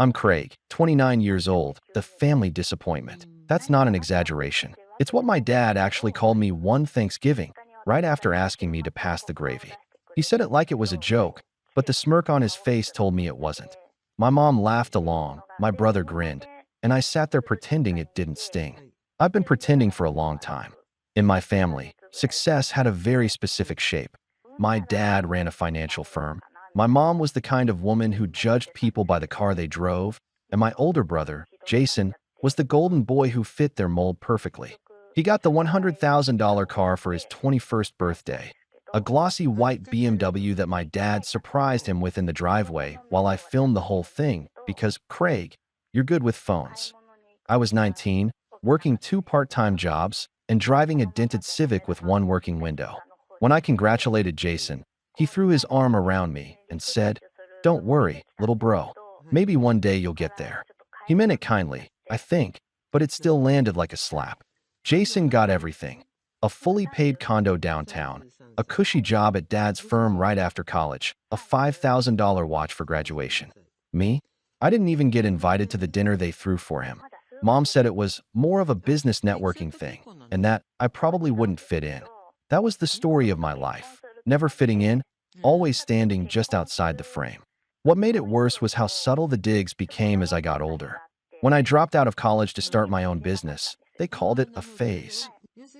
I'm Craig, 29 years old, the family disappointment. That's not an exaggeration. It's what my dad actually called me one Thanksgiving, right after asking me to pass the gravy. He said it like it was a joke, but the smirk on his face told me it wasn't. My mom laughed along, my brother grinned, and I sat there pretending it didn't sting. I've been pretending for a long time. In my family, success had a very specific shape. My dad ran a financial firm. My mom was the kind of woman who judged people by the car they drove, and my older brother, Jason, was the golden boy who fit their mold perfectly. He got the $100,000 car for his 21st birthday, a glossy white BMW that my dad surprised him with in the driveway while I filmed the whole thing because, Craig, you're good with phones. I was 19, working two part-time jobs, and driving a dented Civic with one working window. When I congratulated Jason, he threw his arm around me and said, "Don't worry, little bro. Maybe one day you'll get there." He meant it kindly, I think, but it still landed like a slap. Jason got everything. A fully paid condo downtown, a cushy job at dad's firm right after college, a $5,000 watch for graduation. Me? I didn't even get invited to the dinner they threw for him. Mom said it was more of a business networking thing, and that I probably wouldn't fit in. That was the story of my life. Never fitting in, always standing just outside the frame. What made it worse was how subtle the digs became as I got older. When I dropped out of college to start my own business, they called it a phase.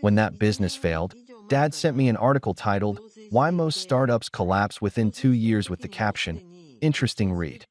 When that business failed, Dad sent me an article titled, "Why Most Startups Collapse Within 2 Years" with the caption, "Interesting read."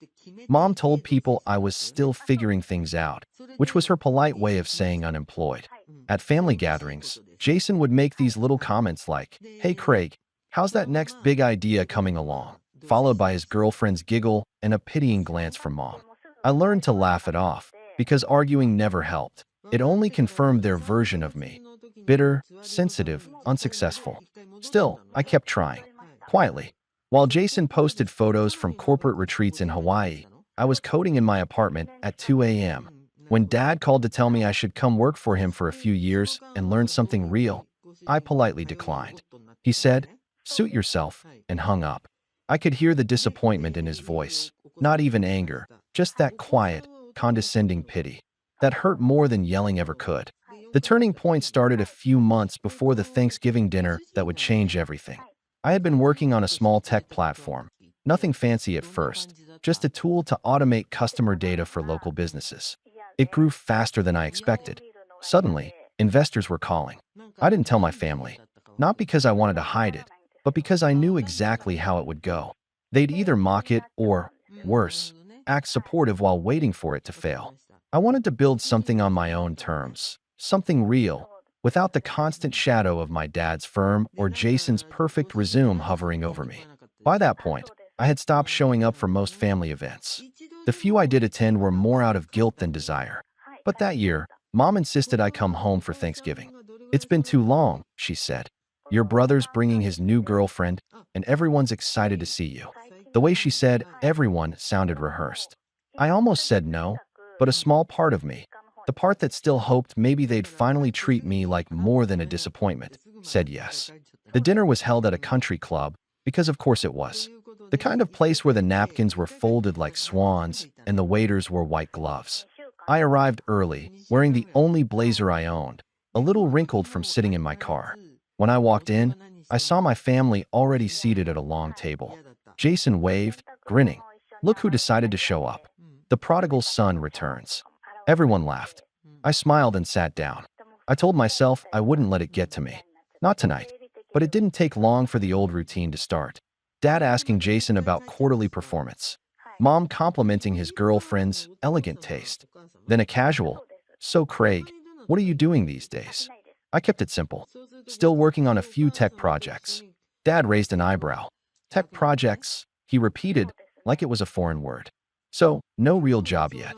Mom told people I was still figuring things out, which was her polite way of saying unemployed. At family gatherings, Jason would make these little comments like, "Hey Craig, how's that next big idea coming along?" Followed by his girlfriend's giggle and a pitying glance from Mom. I learned to laugh it off, because arguing never helped. It only confirmed their version of me. Bitter, sensitive, unsuccessful. Still, I kept trying. Quietly. While Jason posted photos from corporate retreats in Hawaii, I was coding in my apartment at 2 a.m. When Dad called to tell me I should come work for him for a few years and learn something real, I politely declined. He said, "Suit yourself," and hung up. I could hear the disappointment in his voice. Not even anger, just that quiet, condescending pity. That hurt more than yelling ever could. The turning point started a few months before the Thanksgiving dinner that would change everything. I had been working on a small tech platform. Nothing fancy at first, just a tool to automate customer data for local businesses. It grew faster than I expected. Suddenly, investors were calling. I didn't tell my family. Not because I wanted to hide it, but because I knew exactly how it would go. They'd either mock it or, worse, act supportive while waiting for it to fail. I wanted to build something on my own terms, something real, without the constant shadow of my dad's firm or Jason's perfect resume hovering over me. By that point, I had stopped showing up for most family events. The few I did attend were more out of guilt than desire. But that year, Mom insisted I come home for Thanksgiving. "It's been too long," she said. "Your brother's bringing his new girlfriend, and everyone's excited to see you." The way she said "everyone" sounded rehearsed. I almost said no, but a small part of me, the part that still hoped maybe they'd finally treat me like more than a disappointment, said yes. The dinner was held at a country club, because of course it was. The kind of place where the napkins were folded like swans and the waiters wore white gloves. I arrived early, wearing the only blazer I owned, a little wrinkled from sitting in my car. When I walked in, I saw my family already seated at a long table. Jason waved, grinning. "Look who decided to show up. The prodigal son returns." Everyone laughed. I smiled and sat down. I told myself I wouldn't let it get to me. Not tonight. But it didn't take long for the old routine to start. Dad asking Jason about quarterly performance. Mom complimenting his girlfriend's elegant taste. Then a casual, "So Craig, what are you doing these days?" I kept it simple. "Still working on a few tech projects." Dad raised an eyebrow. "Tech projects," he repeated, like it was a foreign word. "So, no real job yet."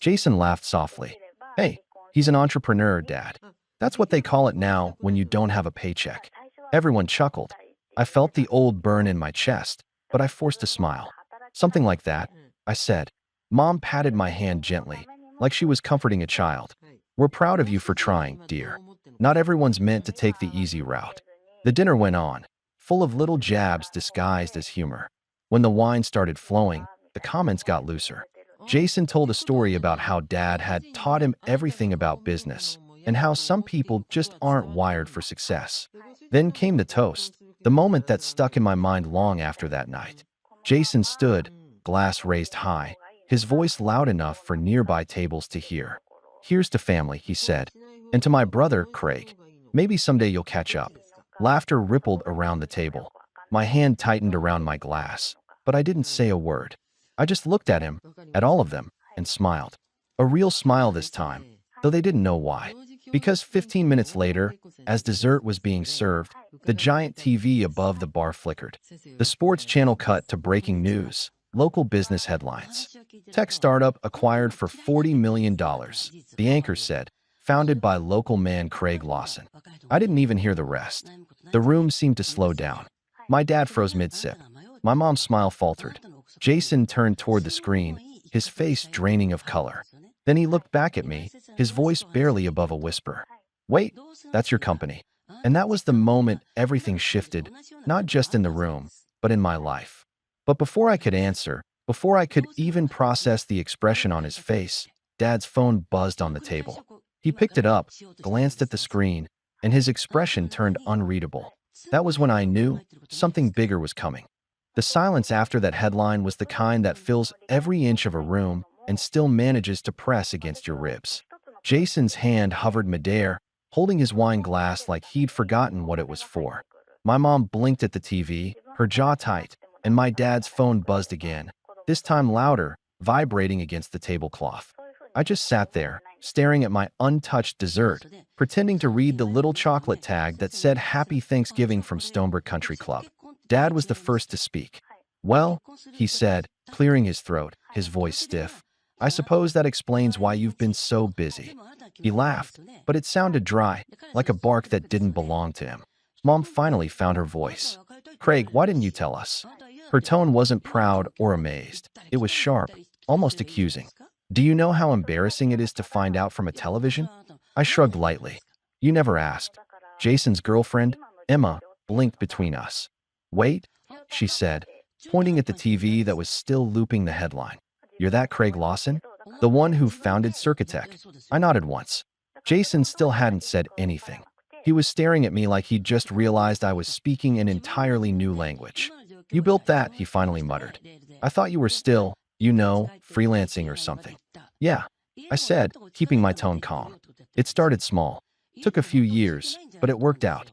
Jason laughed softly. "Hey, he's an entrepreneur, Dad. That's what they call it now when you don't have a paycheck." Everyone chuckled. I felt the old burn in my chest, but I forced a smile. "Something like that," I said. Mom patted my hand gently, like she was comforting a child. "We're proud of you for trying, dear. Not everyone's meant to take the easy route." The dinner went on, full of little jabs disguised as humor. When the wine started flowing, the comments got looser. Jason told a story about how Dad had taught him everything about business and how some people just aren't wired for success. Then came the toast, the moment that stuck in my mind long after that night. Jason stood, glass raised high, his voice loud enough for nearby tables to hear. "Here's to family," he said, "and to my brother, Craig. Maybe someday you'll catch up." Laughter rippled around the table. My hand tightened around my glass, but I didn't say a word. I just looked at him, at all of them, and smiled. A real smile this time, though they didn't know why. Because 15 minutes later, as dessert was being served, the giant TV above the bar flickered. The sports channel cut to breaking news, local business headlines. Tech startup acquired for $40 million, the anchor said, founded by local man Craig Lawson. I didn't even hear the rest. The room seemed to slow down. My dad froze mid-sip. My mom's smile faltered. Jason turned toward the screen, his face draining of color. Then he looked back at me, his voice barely above a whisper. "Wait, that's your company." And that was the moment everything shifted, not just in the room, but in my life. But before I could answer, before I could even process the expression on his face, Dad's phone buzzed on the table. He picked it up, glanced at the screen, and his expression turned unreadable. That was when I knew something bigger was coming. The silence after that headline was the kind that fills every inch of a room and still manages to press against your ribs. Jason's hand hovered midair, holding his wine glass like he'd forgotten what it was for. My mom blinked at the TV, her jaw tight, and my dad's phone buzzed again, this time louder, vibrating against the tablecloth. I just sat there, staring at my untouched dessert, pretending to read the little chocolate tag that said Happy Thanksgiving from Stonebrook Country Club. Dad was the first to speak. "Well," he said, clearing his throat, his voice stiff, "I suppose that explains why you've been so busy." He laughed, but it sounded dry, like a bark that didn't belong to him. Mom finally found her voice. "Craig, why didn't you tell us?" Her tone wasn't proud or amazed. It was sharp, almost accusing. "Do you know how embarrassing it is to find out from a television?" I shrugged lightly. "You never asked." Jason's girlfriend, Emma, blinked between us. "Wait," she said, pointing at the TV that was still looping the headline. "You're that Craig Lawson? The one who founded Circatech?" I nodded once. Jason still hadn't said anything. He was staring at me like he'd just realized I was speaking an entirely new language. "You built that," he finally muttered. "I thought you were still, freelancing or something." "Yeah," I said, keeping my tone calm. "It started small. Took a few years, but it worked out."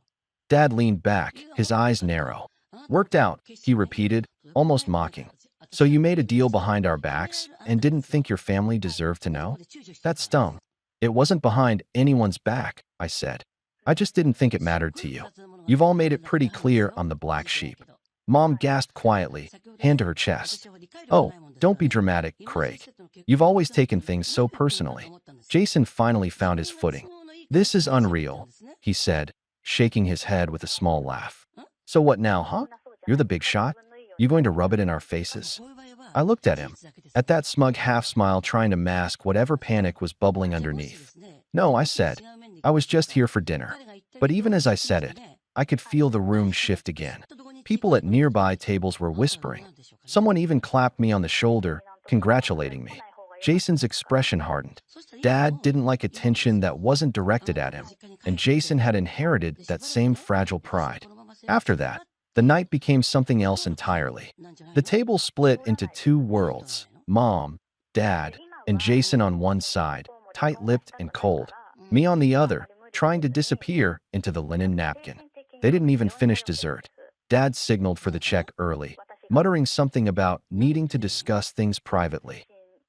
Dad leaned back, his eyes narrow. "Worked out," he repeated, almost mocking. "So you made a deal behind our backs and didn't think your family deserved to know?" That stung. "It wasn't behind anyone's back," I said. "I just didn't think it mattered to you. You've all made it pretty clear I'm the black sheep." Mom gasped quietly, hand to her chest. "Oh, don't be dramatic, Craig. You've always taken things so personally." Jason finally found his footing. "This is unreal," he said, shaking his head with a small laugh. "So what now, huh? You're the big shot? You going to rub it in our faces?" I looked at him, at that smug half-smile trying to mask whatever panic was bubbling underneath. "No," I said. "I was just here for dinner." But even as I said it, I could feel the room shift again. People at nearby tables were whispering. Someone even clapped me on the shoulder, congratulating me. Jason's expression hardened. Dad didn't like attention that wasn't directed at him, and Jason had inherited that same fragile pride. After that, the night became something else entirely. The table split into two worlds, Mom, Dad, and Jason on one side, tight-lipped and cold. Me on the other, trying to disappear into the linen napkin. They didn't even finish dessert. Dad signaled for the check early, muttering something about needing to discuss things privately.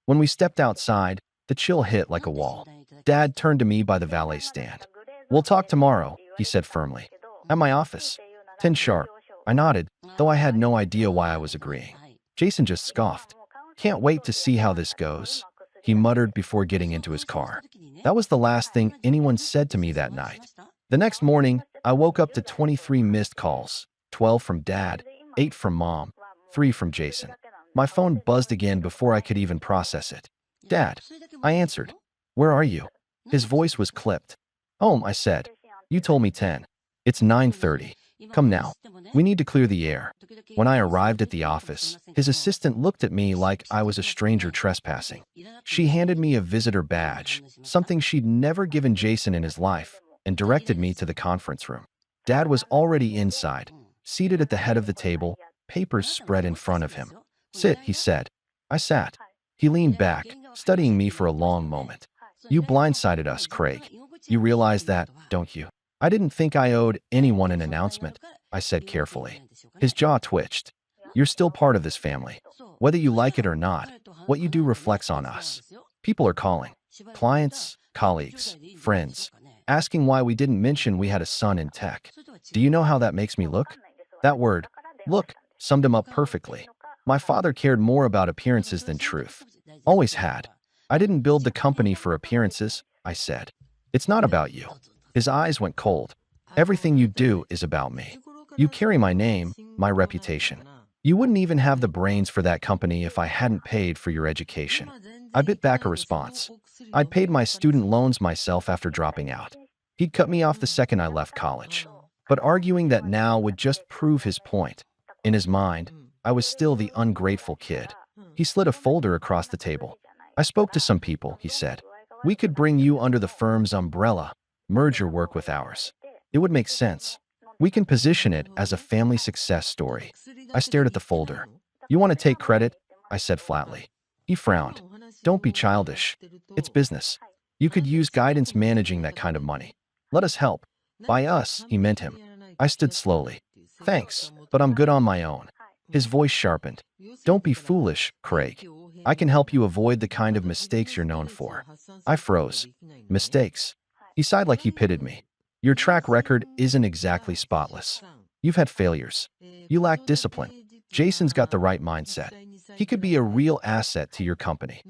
When we stepped outside, the chill hit like a wall. Dad turned to me by the valet stand. "We'll talk tomorrow," he said firmly. "At my office. 10 sharp." I nodded, though I had no idea why I was agreeing. Jason just scoffed. "Can't wait to see how this goes," he muttered before getting into his car. That was the last thing anyone said to me that night. The next morning, I woke up to 23 missed calls, 12 from Dad, 8 from Mom, 3 from Jason. My phone buzzed again before I could even process it. "Dad," I answered. "Where are you?" His voice was clipped. "Home," I said. "You told me 10. It's 9:30. Come now. We need to clear the air." When I arrived at the office, his assistant looked at me like I was a stranger trespassing. She handed me a visitor badge, something she'd never given Jason in his life, and directed me to the conference room. Dad was already inside, seated at the head of the table, papers spread in front of him. "Sit," he said. I sat. He leaned back, studying me for a long moment. "You blindsided us, Craig. You realize that, don't you?" "I didn't think I owed anyone an announcement," I said carefully. His jaw twitched. "You're still part of this family. Whether you like it or not, what you do reflects on us. People are calling. Clients, colleagues, friends, asking why we didn't mention we had a son in tech. Do you know how that makes me look?" That word, look, summed him up perfectly. My father cared more about appearances than truth. Always had. "I didn't build the company for appearances," I said. "It's not about you." His eyes went cold. "Everything you do is about me. You carry my name, my reputation. You wouldn't even have the brains for that company if I hadn't paid for your education." I bit back a response. I'd paid my student loans myself after dropping out. He'd cut me off the second I left college. But arguing that now would just prove his point. In his mind, I was still the ungrateful kid. He slid a folder across the table. "I spoke to some people," he said. "We could bring you under the firm's umbrella, merge your work with ours. It would make sense. We can position it as a family success story." I stared at the folder. "You want to take credit?" I said flatly. He frowned. "Don't be childish. It's business. You could use guidance managing that kind of money. Let us help." By us, he meant him. I stood slowly. "Thanks, but I'm good on my own." His voice sharpened. "Don't be foolish, Craig. I can help you avoid the kind of mistakes you're known for." I froze. "Mistakes?" He sighed like he pitied me. "Your track record isn't exactly spotless. You've had failures. You lack discipline. Jason's got the right mindset. He could be a real asset to your company."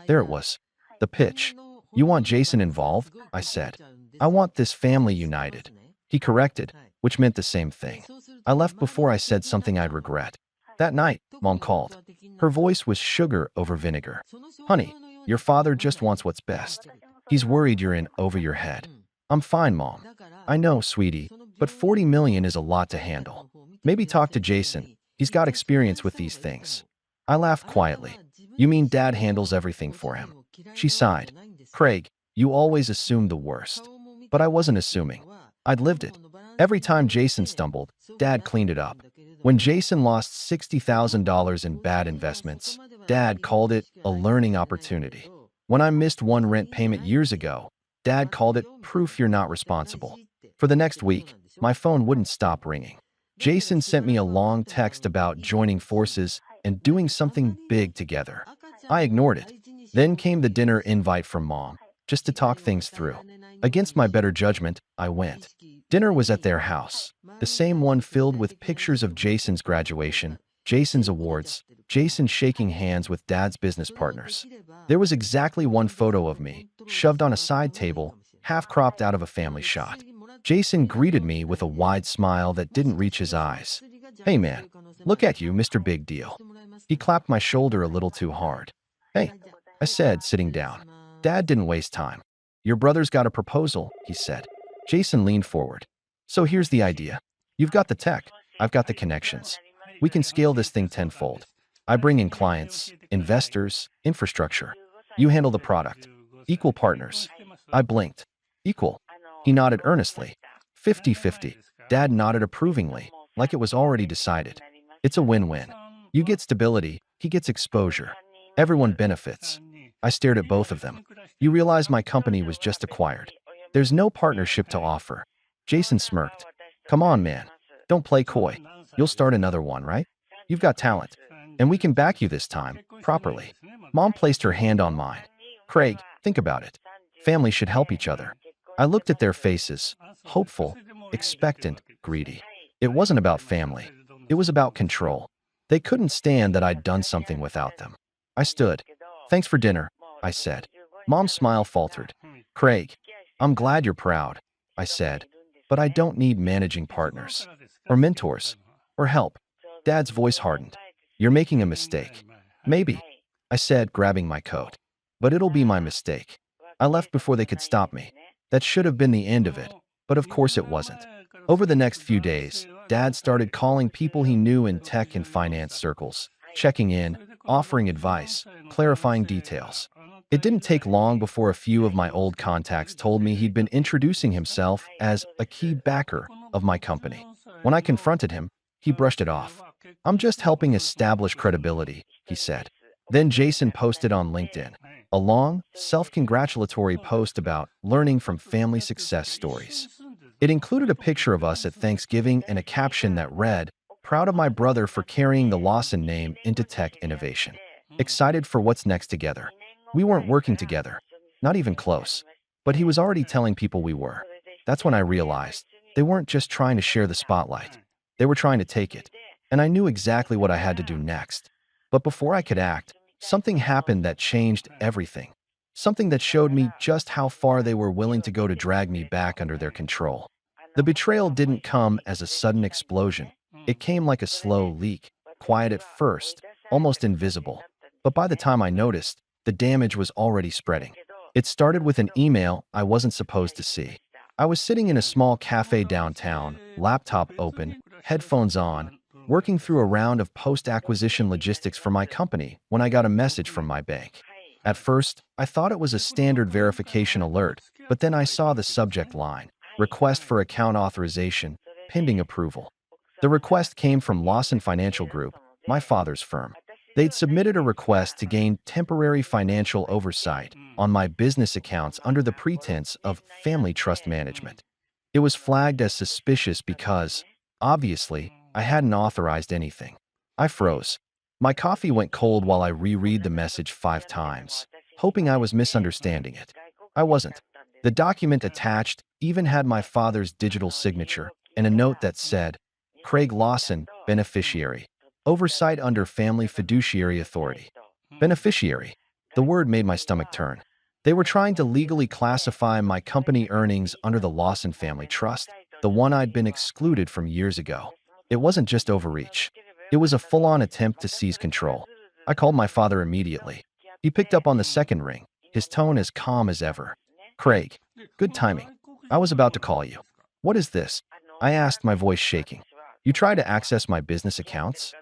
There it was. The pitch. "You want Jason involved?" I said. "I want this family united." He corrected, which meant the same thing. I left before I said something I'd regret. That night, Mom called. Her voice was sugar over vinegar. "Honey, your father just wants what's best. He's worried you're in over your head." "I'm fine, Mom." "I know, sweetie, but 40 million is a lot to handle. Maybe talk to Jason. He's got experience with these things." I laughed quietly. "You mean Dad handles everything for him?" She sighed. "Craig, you always assumed the worst." But I wasn't assuming. I'd lived it. Every time Jason stumbled, Dad cleaned it up. When Jason lost $60,000 in bad investments, Dad called it a learning opportunity. When I missed one rent payment years ago, Dad called it proof you're not responsible. For the next week, my phone wouldn't stop ringing. Jason sent me a long text about joining forces and doing something big together. I ignored it. Then came the dinner invite from Mom, just to talk things through. Against my better judgment, I went. Dinner was at their house, the same one filled with pictures of Jason's graduation, Jason's awards, Jason shaking hands with Dad's business partners. There was exactly one photo of me, shoved on a side table, half cropped out of a family shot. Jason greeted me with a wide smile that didn't reach his eyes. "Hey man, look at you, Mr. Big Deal." He clapped my shoulder a little too hard. "Hey," I said, sitting down. Dad didn't waste time. "Your brother's got a proposal," he said. Jason leaned forward. "So here's the idea. You've got the tech. I've got the connections. We can scale this thing tenfold. I bring in clients, investors, infrastructure. You handle the product. Equal partners." I blinked. "Equal?" He nodded earnestly. 50-50. Dad nodded approvingly, like it was already decided. "It's a win-win. You get stability, he gets exposure. Everyone benefits." I stared at both of them. "You realize my company was just acquired. There's no partnership to offer." Jason smirked. "Come on, man. Don't play coy. You'll start another one, right? You've got talent. And we can back you this time, properly." Mom placed her hand on mine. "Craig, think about it. Families should help each other." I looked at their faces, hopeful, expectant, greedy. It wasn't about family. It was about control. They couldn't stand that I'd done something without them. I stood. "Thanks for dinner," I said. Mom's smile faltered. "Craig, I'm glad you're proud," I said, "but I don't need managing partners, or mentors, or help." Dad's voice hardened. "You're making a mistake." "Maybe," I said, grabbing my coat. "But it'll be my mistake." I left before they could stop me. That should have been the end of it, but of course it wasn't. Over the next few days, Dad started calling people he knew in tech and finance circles, checking in, offering advice, clarifying details. It didn't take long before a few of my old contacts told me he'd been introducing himself as a key backer of my company. When I confronted him, he brushed it off. "I'm just helping establish credibility," he said. Then Jason posted on LinkedIn a long, self-congratulatory post about learning from family success stories. It included a picture of us at Thanksgiving and a caption that read, "Proud of my brother for carrying the Lawson name into tech innovation. Excited for what's next together." We weren't working together, not even close, but he was already telling people we were. That's when I realized they weren't just trying to share the spotlight. They were trying to take it, and I knew exactly what I had to do next. But before I could act, something happened that changed everything. Something that showed me just how far they were willing to go to drag me back under their control. The betrayal didn't come as a sudden explosion. It came like a slow leak, quiet at first, almost invisible. But by the time I noticed, the damage was already spreading. It started with an email I wasn't supposed to see. I was sitting in a small cafe downtown, laptop open, headphones on, working through a round of post-acquisition logistics for my company when I got a message from my bank. At first, I thought it was a standard verification alert, but then I saw the subject line, "Request for account authorization, pending approval." The request came from Lawson Financial Group, my father's firm. They'd submitted a request to gain temporary financial oversight on my business accounts under the pretense of family trust management. It was flagged as suspicious because, obviously, I hadn't authorized anything. I froze. My coffee went cold while I reread the message 5 times, hoping I was misunderstanding it. I wasn't. The document attached even had my father's digital signature and a note that said, "Craig Lawson, beneficiary. Oversight under Family Fiduciary Authority." Beneficiary. The word made my stomach turn. They were trying to legally classify my company earnings under the Lawson Family Trust, the one I'd been excluded from years ago. It wasn't just overreach. It was a full-on attempt to seize control. I called my father immediately. He picked up on the second ring, his tone as calm as ever. "Craig, good timing. I was about to call you. What is this?" I asked, my voice shaking. "You tried to access my business accounts?"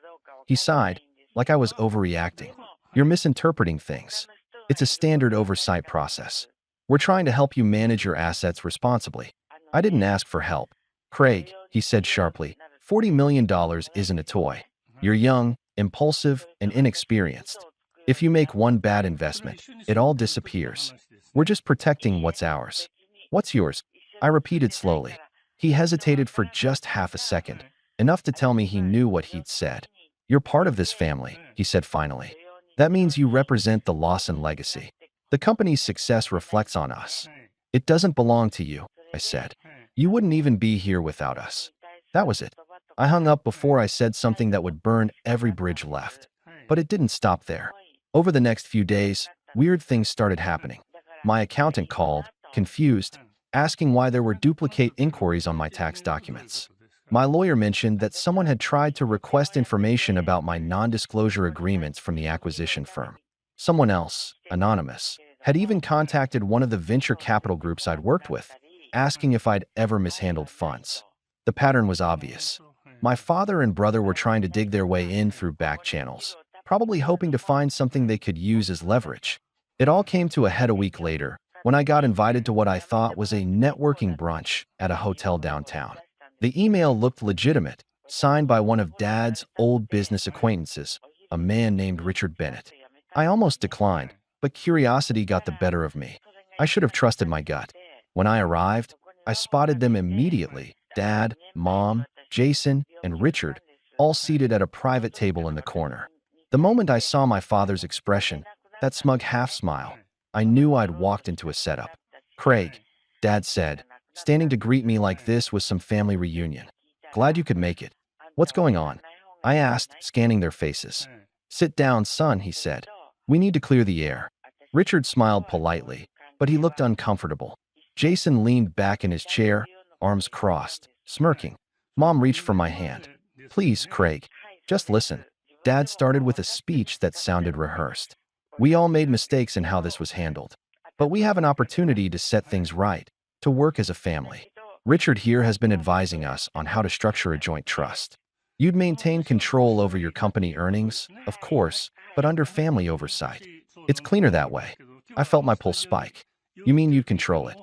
He sighed, like I was overreacting. "You're misinterpreting things. It's a standard oversight process. We're trying to help you manage your assets responsibly." I didn't ask for help. "Craig," he said sharply, $40 million isn't a toy. You're young, impulsive, and inexperienced. If you make one bad investment, it all disappears. We're just protecting what's ours." "What's yours?" I repeated slowly. He hesitated for just half a second, enough to tell me he knew what he'd said. "You're part of this family," he said finally. "That means you represent the Lawson legacy. The company's success reflects on us. It doesn't belong to you," I said. "You wouldn't even be here without us." That was it. I hung up before I said something that would burn every bridge left. But it didn't stop there. Over the next few days, weird things started happening. My accountant called, confused, asking why there were duplicate inquiries on my tax documents. My lawyer mentioned that someone had tried to request information about my non-disclosure agreements from the acquisition firm. Someone else, anonymous, had even contacted one of the venture capital groups I'd worked with, asking if I'd ever mishandled funds. The pattern was obvious. My father and brother were trying to dig their way in through back channels, probably hoping to find something they could use as leverage. It all came to a head a week later, when I got invited to what I thought was a networking brunch at a hotel downtown. The email looked legitimate, signed by one of Dad's old business acquaintances, a man named Richard Bennett. I almost declined, but curiosity got the better of me. I should have trusted my gut. When I arrived, I spotted them immediately: Dad, Mom, Jason, and Richard, all seated at a private table in the corner. The moment I saw my father's expression, that smug half-smile, I knew I'd walked into a setup. "Craig," Dad said, standing to greet me like this was some family reunion. "Glad you could make it. What's going on?" I asked, scanning their faces. "Sit down, son," he said. "We need to clear the air." Richard smiled politely, but he looked uncomfortable. Jason leaned back in his chair, arms crossed, smirking. Mom reached for my hand. "Please, Craig, just listen." Dad started with a speech that sounded rehearsed. "We all made mistakes in how this was handled. But we have an opportunity to set things right, to work as a family. Richard here has been advising us on how to structure a joint trust. You'd maintain control over your company earnings, of course, but under family oversight. It's cleaner that way. I felt my pulse spike. You mean you'd control it?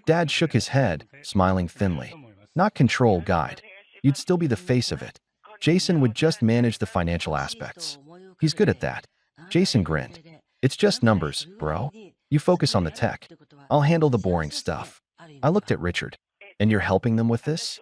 Dad shook his head, smiling thinly. Not control, guide. You'd still be the face of it. Jason would just manage the financial aspects. He's good at that. Jason grinned. It's just numbers, bro. You focus on the tech. I'll handle the boring stuff. I looked at Richard. And you're helping them with this?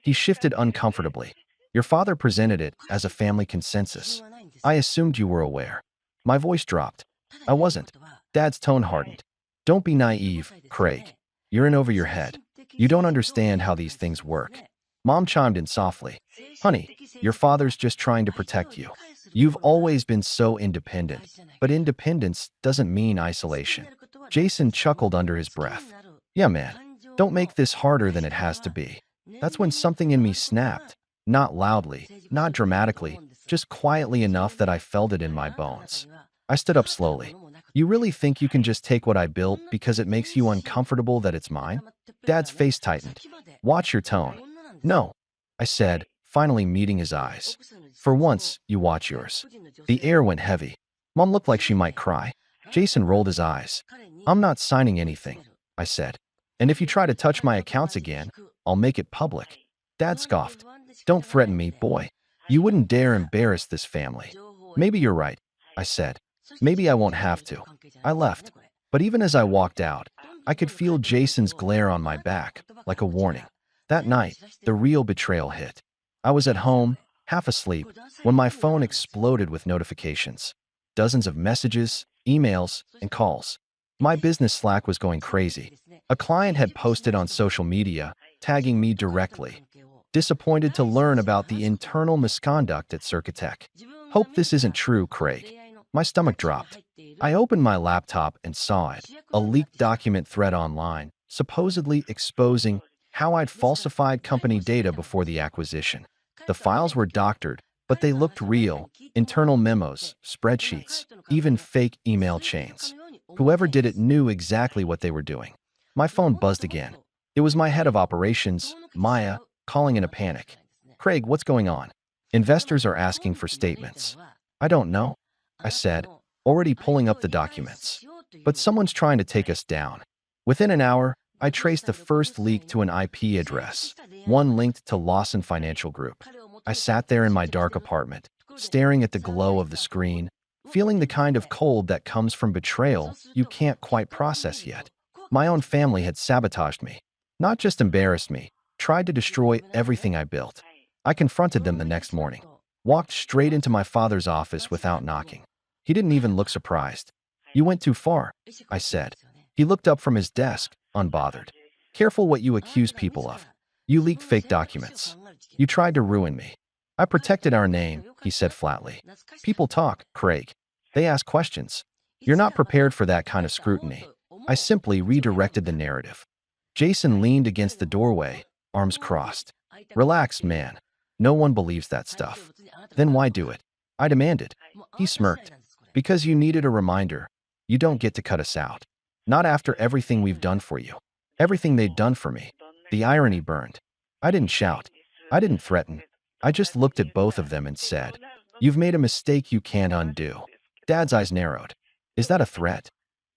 He shifted uncomfortably. Your father presented it as a family consensus. I assumed you were aware. My voice dropped. I wasn't. Dad's tone hardened. Don't be naive, Craig. You're in over your head. You don't understand how these things work. Mom chimed in softly. Honey, your father's just trying to protect you. You've always been so independent, but independence doesn't mean isolation. Jason chuckled under his breath. Yeah, man. Don't make this harder than it has to be. That's when something in me snapped. Not loudly, not dramatically, just quietly enough that I felt it in my bones. I stood up slowly. You really think you can just take what I built because it makes you uncomfortable that it's mine? Dad's face tightened. Watch your tone. No, I said, finally meeting his eyes. For once, you watch yours. The air went heavy. Mom looked like she might cry. Jason rolled his eyes. I'm not signing anything, I said. And if you try to touch my accounts again, I'll make it public. Dad scoffed. Don't threaten me, boy. You wouldn't dare embarrass this family. Maybe you're right, I said. Maybe I won't have to. I left. But even as I walked out, I could feel Jason's glare on my back, like a warning. That night, the real betrayal hit. I was at home, half asleep, when my phone exploded with notifications. Dozens of messages, emails, and calls. My business Slack was going crazy. A client had posted on social media, tagging me directly. Disappointed to learn about the internal misconduct at Circatech. Hope this isn't true, Craig. My stomach dropped. I opened my laptop and saw it, a leaked document thread online, supposedly exposing how I'd falsified company data before the acquisition. The files were doctored, but they looked real. Internal memos, spreadsheets, even fake email chains. Whoever did it knew exactly what they were doing. My phone buzzed again. It was my head of operations, Maya, calling in a panic. Craig, what's going on? Investors are asking for statements. I don't know, I said, already pulling up the documents. But someone's trying to take us down. Within an hour, I traced the first leak to an IP address, one linked to Lawson Financial Group. I sat there in my dark apartment, staring at the glow of the screen, feeling the kind of cold that comes from betrayal you can't quite process yet. My own family had sabotaged me. Not just embarrassed me, tried to destroy everything I built. I confronted them the next morning. Walked straight into my father's office without knocking. He didn't even look surprised. You went too far, I said. He looked up from his desk, unbothered. Careful what you accuse people of. You leaked fake documents. You tried to ruin me. I protected our name, he said flatly. People talk, Craig. They ask questions. You're not prepared for that kind of scrutiny. I simply redirected the narrative. Jason leaned against the doorway, arms crossed. Relax, man. No one believes that stuff. Then why do it? I demanded. He smirked. Because you needed a reminder. You don't get to cut us out. Not after everything we've done for you. Everything they'd done for me. The irony burned. I didn't shout. I didn't threaten. I just looked at both of them and said, "You've made a mistake you can't undo." Dad's eyes narrowed. Is that a threat?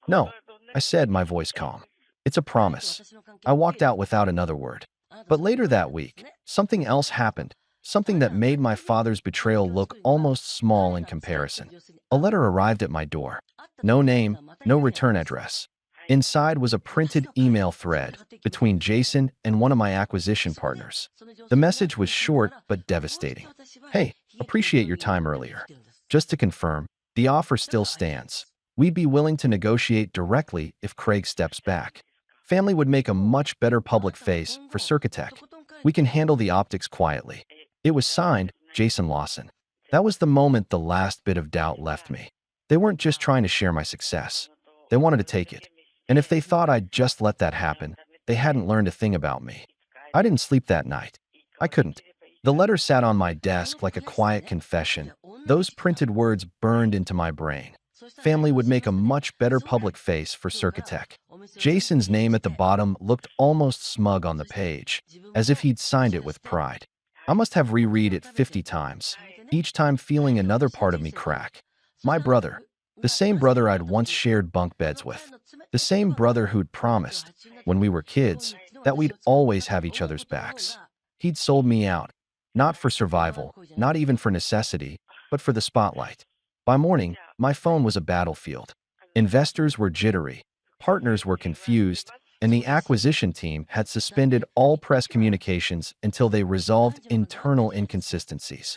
No, I said, my voice calm. It's a promise. I walked out without another word. But later that week, something else happened. Something that made my father's betrayal look almost small in comparison. A letter arrived at my door. No name, no return address. Inside was a printed email thread between Jason and one of my acquisition partners. The message was short but devastating. Hey, appreciate your time earlier. Just to confirm, the offer still stands. We'd be willing to negotiate directly if Craig steps back. Family would make a much better public face for Circatech. We can handle the optics quietly. It was signed, Jason Lawson. That was the moment the last bit of doubt left me. They weren't just trying to share my success. They wanted to take it. And if they thought I'd just let that happen, they hadn't learned a thing about me. I didn't sleep that night. I couldn't. The letter sat on my desk like a quiet confession. Those printed words burned into my brain. Family would make a much better public face for Circatech. Jason's name at the bottom looked almost smug on the page, as if he'd signed it with pride. I must have reread it 50 times, each time feeling another part of me crack. My brother, the same brother I'd once shared bunk beds with, the same brother who'd promised, when we were kids, that we'd always have each other's backs. He'd sold me out, not for survival, not even for necessity, but for the spotlight. By morning, my phone was a battlefield. Investors were jittery, partners were confused, and the acquisition team had suspended all press communications until they resolved internal inconsistencies.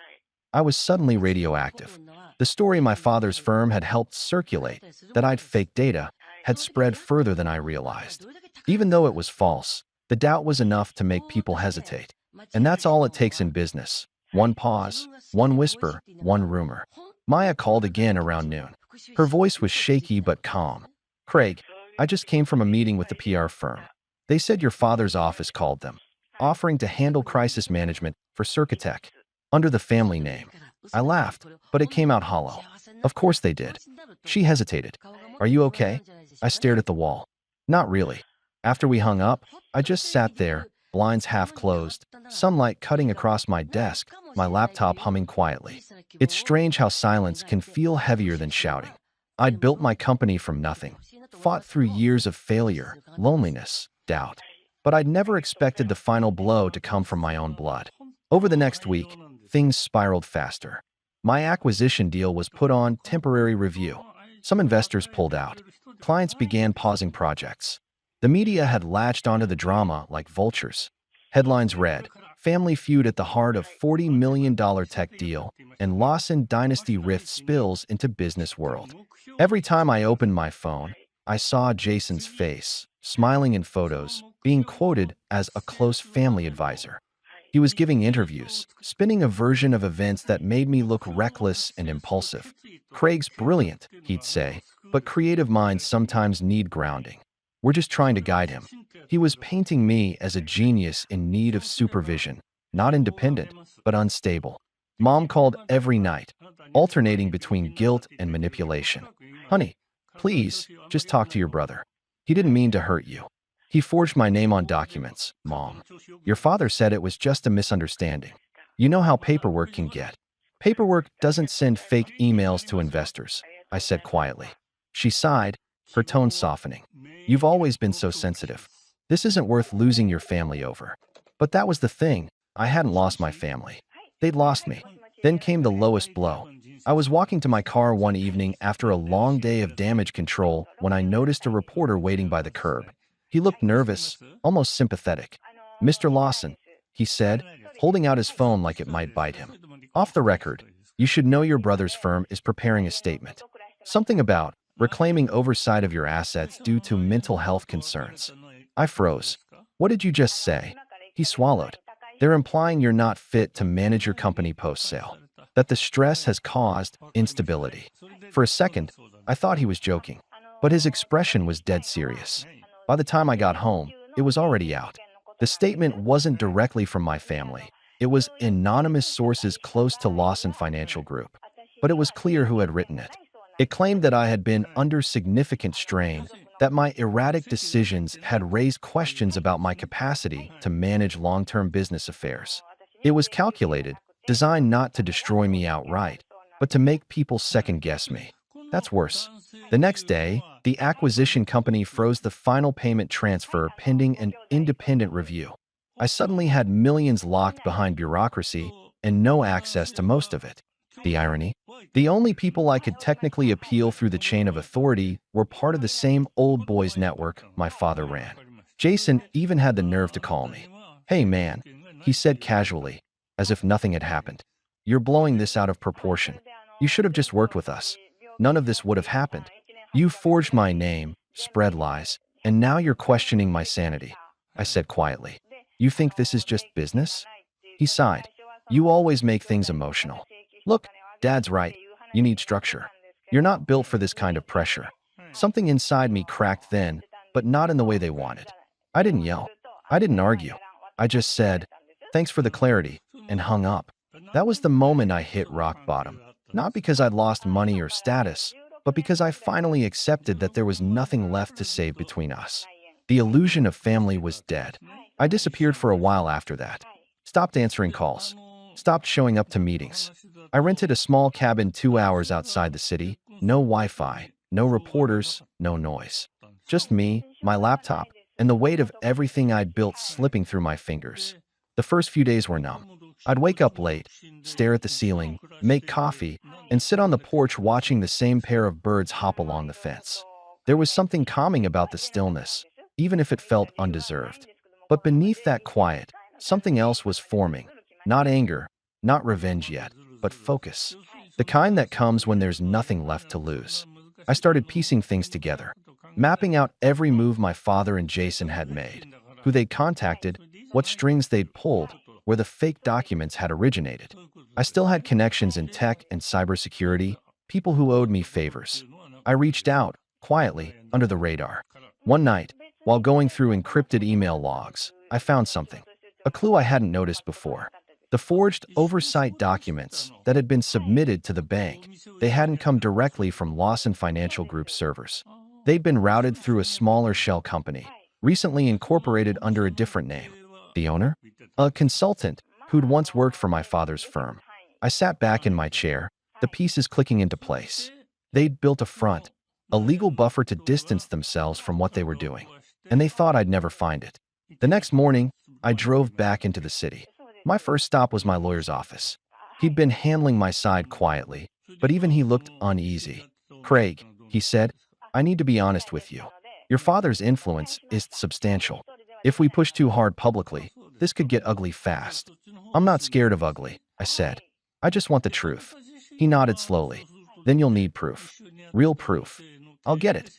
I was suddenly radioactive. The story my father's firm had helped circulate, that I'd faked data, had spread further than I realized. Even though it was false, the doubt was enough to make people hesitate. And that's all it takes in business. One pause, one whisper, one rumor. Maya called again around noon. Her voice was shaky but calm. "Craig, I just came from a meeting with the PR firm. They said your father's office called them, offering to handle crisis management for Circatec, under the family name." I laughed, but it came out hollow. Of course they did. She hesitated. "Are you okay?" I stared at the wall. Not really. After we hung up, I just sat there, blinds half closed, sunlight cutting across my desk, my laptop humming quietly. It's strange how silence can feel heavier than shouting. I'd built my company from nothing, fought through years of failure, loneliness, doubt. But I'd never expected the final blow to come from my own blood. Over the next week, things spiraled faster. My acquisition deal was put on temporary review. Some investors pulled out. Clients began pausing projects. The media had latched onto the drama like vultures. Headlines read, "Family feud at the heart of $40 million tech deal," and Lawson dynasty rift spills into business world. Every time I opened my phone, I saw Jason's face, smiling in photos, being quoted as a close family advisor. He was giving interviews, spinning a version of events that made me look reckless and impulsive. "Craig's brilliant," he'd say, "but creative minds sometimes need grounding. We're just trying to guide him." He was painting me as a genius in need of supervision, not independent, but unstable. Mom called every night, alternating between guilt and manipulation. "Honey, please, just talk to your brother. He didn't mean to hurt you. He forged my name on documents, Mom. Your father said it was just a misunderstanding. You know how paperwork can get. Paperwork doesn't send fake emails to investors," I said quietly. She sighed, her tone softening. "You've always been so sensitive. This isn't worth losing your family over." But that was the thing. I hadn't lost my family. They'd lost me. Then came the lowest blow. I was walking to my car one evening after a long day of damage control when I noticed a reporter waiting by the curb. He looked nervous, almost sympathetic. "Mr. Lawson," he said, holding out his phone like it might bite him. "Off the record, you should know your brother's firm is preparing a statement. Something about reclaiming oversight of your assets due to mental health concerns." I froze. "What did you just say?" He swallowed. "They're implying you're not fit to manage your company post-sale, that the stress has caused instability." For a second, I thought he was joking, but his expression was dead serious. By the time I got home, it was already out. The statement wasn't directly from my family. It was anonymous sources close to Lawson Financial Group. But it was clear who had written it. It claimed that I had been under significant strain, that my erratic decisions had raised questions about my capacity to manage long-term business affairs. It was calculated, designed not to destroy me outright, but to make people second-guess me. That's worse. The next day, the acquisition company froze the final payment transfer pending an independent review. I suddenly had millions locked behind bureaucracy and no access to most of it. The irony? The only people I could technically appeal through the chain of authority were part of the same old boys network my father ran. Jason even had the nerve to call me. "Hey man," he said casually, as if nothing had happened. "You're blowing this out of proportion. You should have just worked with us. None of this would have happened. You forged my name, spread lies, and now you're questioning my sanity." I said quietly. "You think this is just business?" He sighed. "You always make things emotional. Look, Dad's right. You need structure. You're not built for this kind of pressure." Something inside me cracked then, but not in the way they wanted. I didn't yell. I didn't argue. I just said, "Thanks for the clarity," and hung up. That was the moment I hit rock bottom. Not because I'd lost money or status, but because I finally accepted that there was nothing left to save between us. The illusion of family was dead. I disappeared for a while after that. Stopped answering calls. Stopped showing up to meetings. I rented a small cabin 2 hours outside the city. No Wi-Fi, no reporters, no noise. Just me, my laptop, and the weight of everything I'd built slipping through my fingers. The first few days were numb. I'd wake up late, stare at the ceiling, make coffee, and sit on the porch watching the same pair of birds hop along the fence. There was something calming about the stillness, even if it felt undeserved. But beneath that quiet, something else was forming. Not anger, not revenge yet, but focus. The kind that comes when there's nothing left to lose. I started piecing things together, mapping out every move my father and Jason had made, who they'd contacted, what strings they'd pulled, where the fake documents had originated. I still had connections in tech and cybersecurity, people who owed me favors. I reached out, quietly, under the radar. One night, while going through encrypted email logs, I found something. A clue I hadn't noticed before. The forged oversight documents that had been submitted to the bank, they hadn't come directly from Lawson Financial Group servers. They'd been routed through a smaller shell company, recently incorporated under a different name. The owner? A consultant who'd once worked for my father's firm. I sat back in my chair, the pieces clicking into place. They'd built a front, a legal buffer to distance themselves from what they were doing, and they thought I'd never find it. The next morning, I drove back into the city. My first stop was my lawyer's office. He'd been handling my side quietly, but even he looked uneasy. "Craig," he said, "I need to be honest with you. Your father's influence is substantial. If we push too hard publicly, this could get ugly fast." "I'm not scared of ugly," I said. "I just want the truth." He nodded slowly. "Then you'll need proof. Real proof." "I'll get it."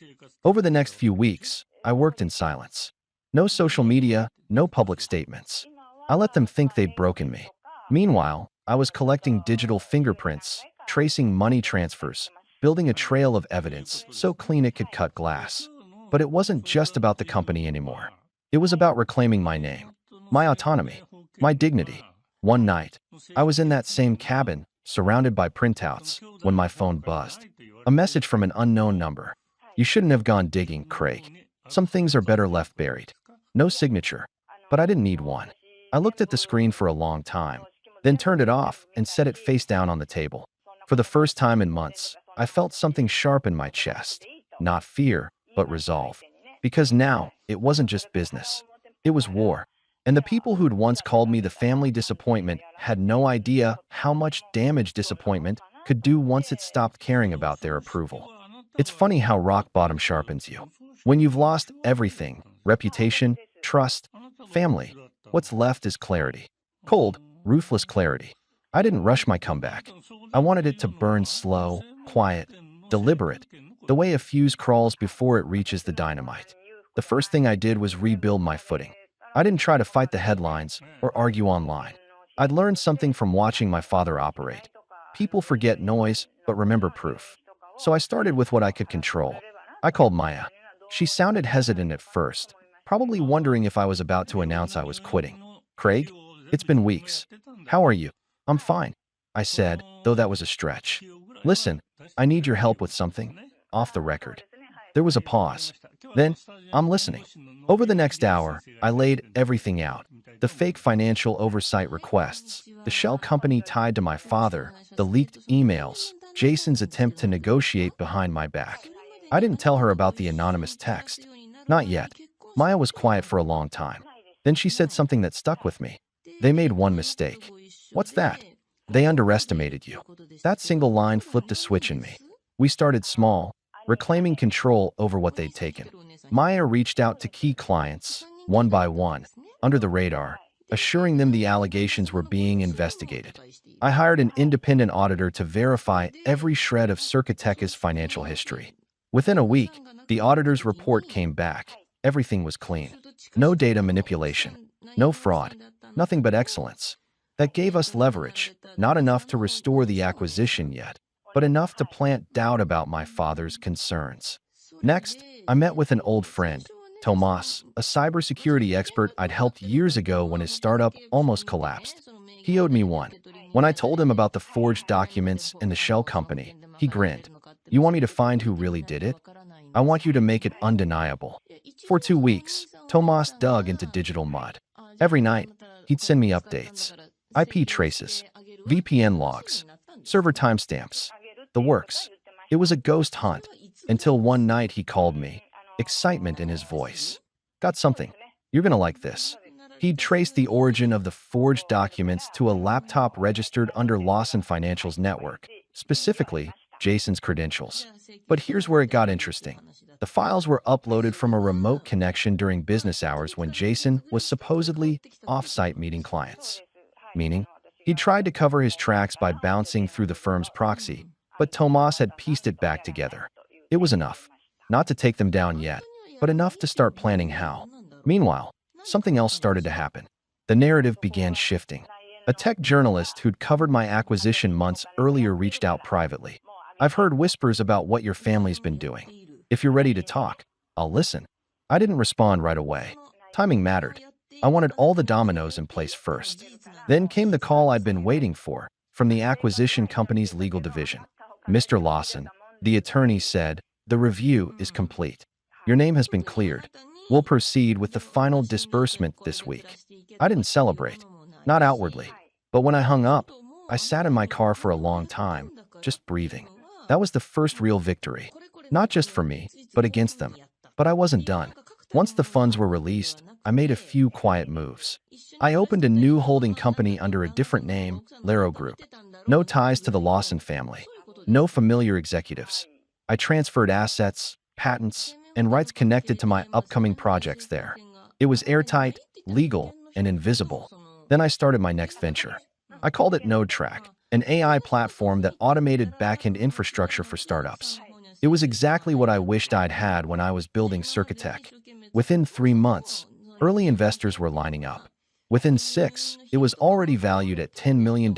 Over the next few weeks, I worked in silence. No social media, no public statements. I let them think they'd broken me. Meanwhile, I was collecting digital fingerprints, tracing money transfers, building a trail of evidence so clean it could cut glass. But it wasn't just about the company anymore. It was about reclaiming my name, my autonomy, my dignity. One night, I was in that same cabin, surrounded by printouts, when my phone buzzed. A message from an unknown number. "You shouldn't have gone digging, Craig. Some things are better left buried." No signature, but I didn't need one. I looked at the screen for a long time, then turned it off and set it face down on the table. For the first time in months, I felt something sharp in my chest. Not fear, but resolve. Because now, it wasn't just business. It was war. And the people who'd once called me the family disappointment had no idea how much damage disappointment could do once it stopped caring about their approval. It's funny how rock bottom sharpens you. When you've lost everything, reputation, trust, family, what's left is clarity. Cold, ruthless clarity. I didn't rush my comeback. I wanted it to burn slow, quiet, deliberate, the way a fuse crawls before it reaches the dynamite. The first thing I did was rebuild my footing. I didn't try to fight the headlines or argue online. I'd learned something from watching my father operate. People forget noise, but remember proof. So I started with what I could control. I called Maya. She sounded hesitant at first, probably wondering if I was about to announce I was quitting. "Craig, it's been weeks. How are you?" "I'm fine," I said, though that was a stretch. "Listen, I need your help with something. Off the record." There was a pause. Then, "I'm listening." Over the next hour, I laid everything out. The fake financial oversight requests, the shell company tied to my father, the leaked emails, Jason's attempt to negotiate behind my back. I didn't tell her about the anonymous text. Not yet. Maya was quiet for a long time. Then she said something that stuck with me. "They made one mistake." "What's that?" "They underestimated you." That single line flipped a switch in me. We started small, reclaiming control over what they'd taken. Maya reached out to key clients, one by one, under the radar, assuring them the allegations were being investigated. I hired an independent auditor to verify every shred of Circuiteca's financial history. Within a week, the auditor's report came back. Everything was clean. No data manipulation, no fraud, nothing but excellence. That gave us leverage, not enough to restore the acquisition yet, but enough to plant doubt about my father's concerns. Next, I met with an old friend, Tomas, a cybersecurity expert I'd helped years ago when his startup almost collapsed. He owed me one. When I told him about the forged documents and the shell company, he grinned. You want me to find who really did it? I want you to make it undeniable. For 2 weeks, Tomas dug into digital mud. Every night, he'd send me updates, IP traces, VPN logs, server timestamps, the works. It was a ghost hunt until one night he called me, excitement in his voice. Got something. You're gonna like this. He'd traced the origin of the forged documents to a laptop registered under Lawson Financial's network, specifically Jason's credentials. But here's where it got interesting. The files were uploaded from a remote connection during business hours when Jason was supposedly off-site meeting clients. Meaning, he tried to cover his tracks by bouncing through the firm's proxy, but Tomas had pieced it back together. It was enough. Not to take them down yet, but enough to start planning how. Meanwhile, something else started to happen. The narrative began shifting. A tech journalist who'd covered my acquisition months earlier reached out privately. I've heard whispers about what your family's been doing. If you're ready to talk, I'll listen. I didn't respond right away. Timing mattered. I wanted all the dominoes in place first. Then came the call I'd been waiting for from the acquisition company's legal division. Mr. Lawson, the attorney said, the review is complete. Your name has been cleared. We'll proceed with the final disbursement this week. I didn't celebrate, not outwardly. But when I hung up, I sat in my car for a long time, just breathing. That was the first real victory. Not just for me, but against them. But I wasn't done. Once the funds were released, I made a few quiet moves. I opened a new holding company under a different name, Laro Group. No ties to the Lawson family. No familiar executives. I transferred assets, patents, and rights connected to my upcoming projects there. It was airtight, legal, and invisible. Then I started my next venture. I called it NodeTrack, an AI platform that automated back-end infrastructure for startups. It was exactly what I wished I'd had when I was building Circatech. Within 3 months, early investors were lining up. Within 6, it was already valued at $10 million,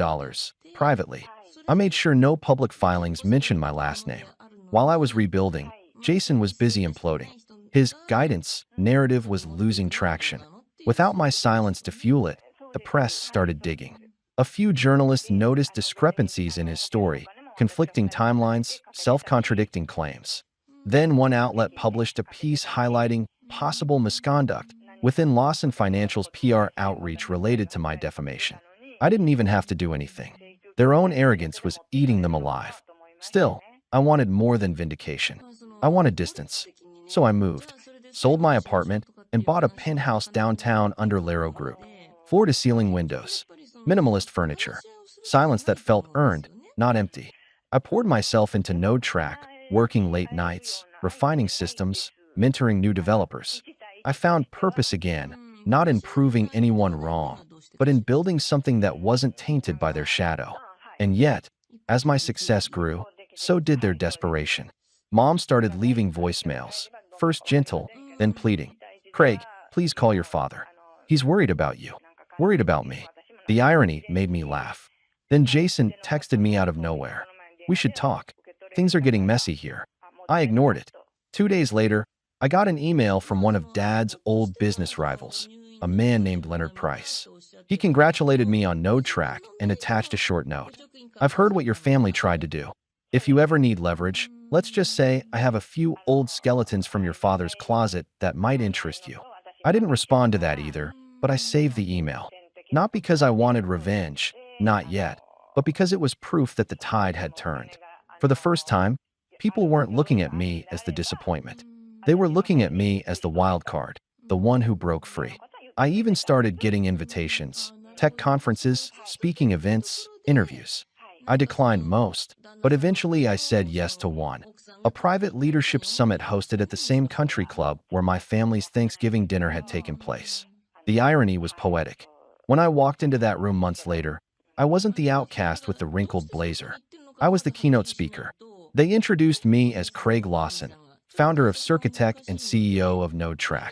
privately. I made sure no public filings mentioned my last name. While I was rebuilding, Jason was busy imploding. His guidance narrative was losing traction. Without my silence to fuel it, the press started digging. A few journalists noticed discrepancies in his story, conflicting timelines, self-contradicting claims. Then one outlet published a piece highlighting possible misconduct within Lawson Financial's PR outreach related to my defamation. I didn't even have to do anything. Their own arrogance was eating them alive. Still, I wanted more than vindication. I wanted distance. So I moved, sold my apartment, and bought a penthouse downtown under Laro Group. Floor-to-ceiling windows, minimalist furniture, silence that felt earned, not empty. I poured myself into NodeTrack, working late nights, refining systems, mentoring new developers. I found purpose again, not in proving anyone wrong, but in building something that wasn't tainted by their shadow. And yet, as my success grew, so did their desperation. Mom started leaving voicemails, first gentle, then pleading. Craig, please call your father. He's worried about you. Worried about me. The irony made me laugh. Then Jason texted me out of nowhere. We should talk. Things are getting messy here. I ignored it. 2 days later, I got an email from one of Dad's old business rivals, a man named Leonard Price. He congratulated me on NodeTrack and attached a short note. I've heard what your family tried to do. If you ever need leverage, let's just say I have a few old skeletons from your father's closet that might interest you. I didn't respond to that either, but I saved the email. Not because I wanted revenge, not yet, but because it was proof that the tide had turned. For the first time, people weren't looking at me as the disappointment. They were looking at me as the wild card, the one who broke free. I even started getting invitations, tech conferences, speaking events, interviews. I declined most, but eventually I said yes to one. A private leadership summit hosted at the same country club where my family's Thanksgiving dinner had taken place. The irony was poetic. When I walked into that room months later, I wasn't the outcast with the wrinkled blazer. I was the keynote speaker. They introduced me as Craig Lawson, founder of Circatech and CEO of NodeTrack.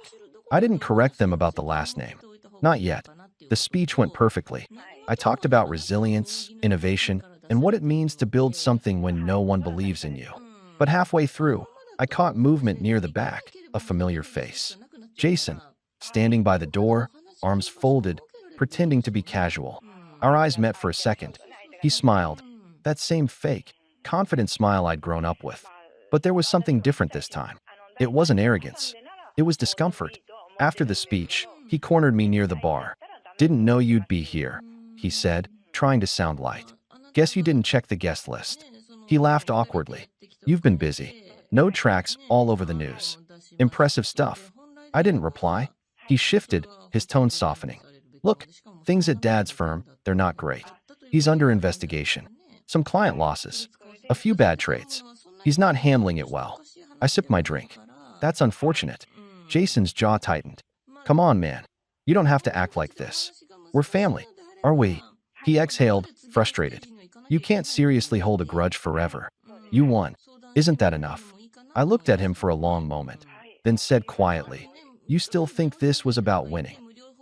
I didn't correct them about the last name. Not yet. The speech went perfectly. I talked about resilience, innovation, and what it means to build something when no one believes in you. But halfway through, I caught movement near the back, a familiar face. Jason, standing by the door, arms folded, pretending to be casual. Our eyes met for a second. He smiled. That same fake, confident smile I'd grown up with. But there was something different this time. It wasn't arrogance. It was discomfort. After the speech, he cornered me near the bar. "Didn't know you'd be here," he said, trying to sound light. "Guess you didn't check the guest list." He laughed awkwardly. "You've been busy. No tracks all over the news. Impressive stuff." I didn't reply. He shifted, his tone softening. "Look, things at Dad's firm, they're not great. He's under investigation. Some client losses. A few bad trades. He's not handling it well." I sipped my drink. "That's unfortunate." Jason's jaw tightened. "Come on, man. You don't have to act like this. We're family, are we?" He exhaled, frustrated. "You can't seriously hold a grudge forever. You won. Isn't that enough?" I looked at him for a long moment, then said quietly, "You still think this was about winning?"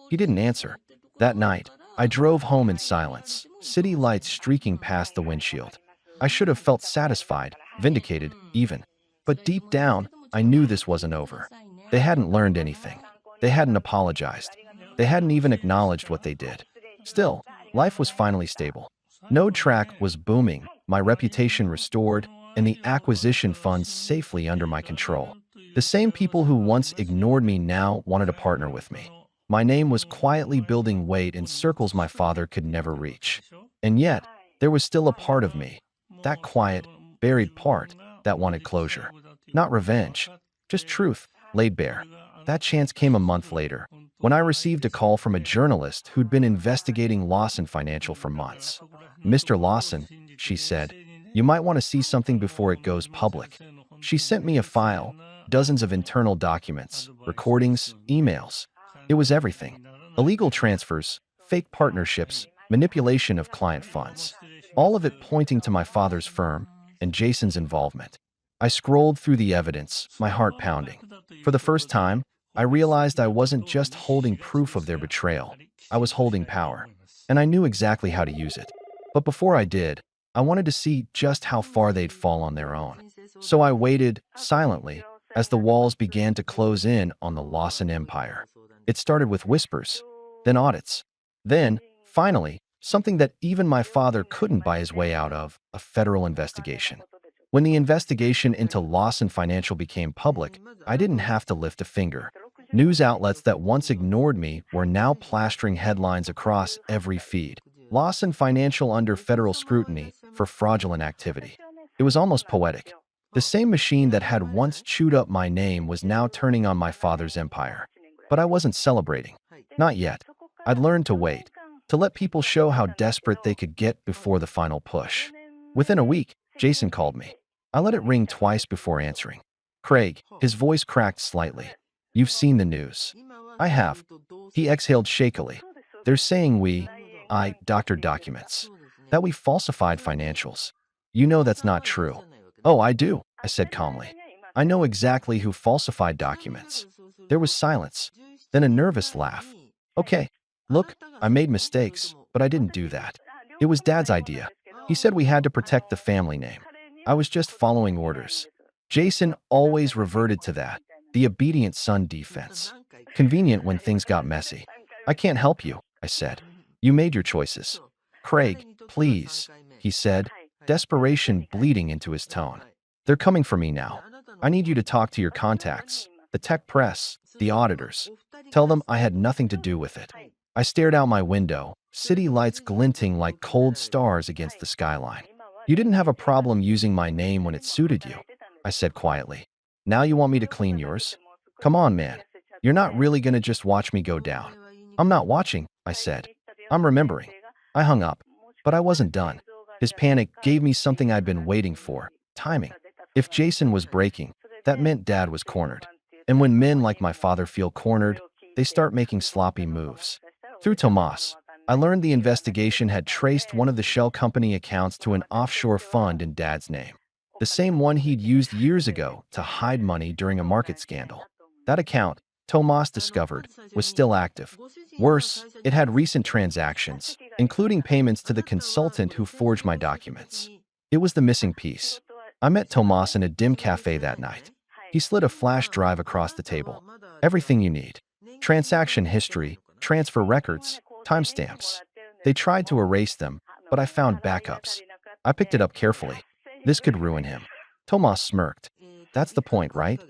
He didn't answer. That night, I drove home in silence, city lights streaking past the windshield. I should have felt satisfied, vindicated, even. But deep down, I knew this wasn't over. They hadn't learned anything. They hadn't apologized. They hadn't even acknowledged what they did. Still, life was finally stable. Node Track was booming, my reputation restored, and the acquisition funds safely under my control. The same people who once ignored me now wanted to partner with me. My name was quietly building weight in circles my father could never reach. And yet, there was still a part of me, that quiet, buried part, that wanted closure. Not revenge, just truth, laid bare. That chance came a month later, when I received a call from a journalist who'd been investigating Lawson Financial for months. "Mr. Lawson," she said, "you might want to see something before it goes public." She sent me a file, dozens of internal documents, recordings, emails. It was everything. Illegal transfers, fake partnerships, manipulation of client funds. All of it pointing to my father's firm and Jason's involvement. I scrolled through the evidence, my heart pounding. For the first time, I realized I wasn't just holding proof of their betrayal. I was holding power. And I knew exactly how to use it. But before I did, I wanted to see just how far they'd fall on their own. So I waited, silently, as the walls began to close in on the Lawson empire. It started with whispers, then audits. Then, finally, something that even my father couldn't buy his way out of, a federal investigation. When the investigation into Lawson Financial became public, I didn't have to lift a finger. News outlets that once ignored me were now plastering headlines across every feed. Lawson Financial under federal scrutiny for fraudulent activity. It was almost poetic. The same machine that had once chewed up my name was now turning on my father's empire. But I wasn't celebrating. Not yet. I'd learned to wait, to let people show how desperate they could get before the final push. Within a week, Jason called me. I let it ring twice before answering. "Craig," his voice cracked slightly. "You've seen the news." "I have." He exhaled shakily. "They're saying doctored documents. That we falsified financials. You know that's not true." "Oh, I do," I said calmly. "I know exactly who falsified documents." There was silence, then a nervous laugh. "Okay, look, I made mistakes, but I didn't do that. It was Dad's idea. He said we had to protect the family name. I was just following orders." Jason always reverted to that, the obedient son defense. Convenient when things got messy. "I can't help you," I said. "You made your choices." "Craig, please," he said, desperation bleeding into his tone. "They're coming for me now. I need you to talk to your contacts, the tech press, the auditors. Tell them I had nothing to do with it." I stared out my window, city lights glinting like cold stars against the skyline. "You didn't have a problem using my name when it suited you," I said quietly. "Now you want me to clean yours? Come on, man. You're not really gonna just watch me go down." "I'm not watching," I said. "I'm remembering." I hung up, but I wasn't done. His panic gave me something I'd been waiting for, timing. If Jason was breaking, that meant Dad was cornered. And when men like my father feel cornered, they start making sloppy moves. Through Tomas, I learned the investigation had traced one of the shell company accounts to an offshore fund in Dad's name. The same one he'd used years ago to hide money during a market scandal. That account, Tomas discovered, was still active. Worse, it had recent transactions, including payments to the consultant who forged my documents. It was the missing piece. I met Tomas in a dim cafe that night. He slid a flash drive across the table. "Everything you need. Transaction history, transfer records, timestamps." They tried to erase them, but I found backups. I picked it up carefully. This could ruin him. Tomas smirked. That's the point, right?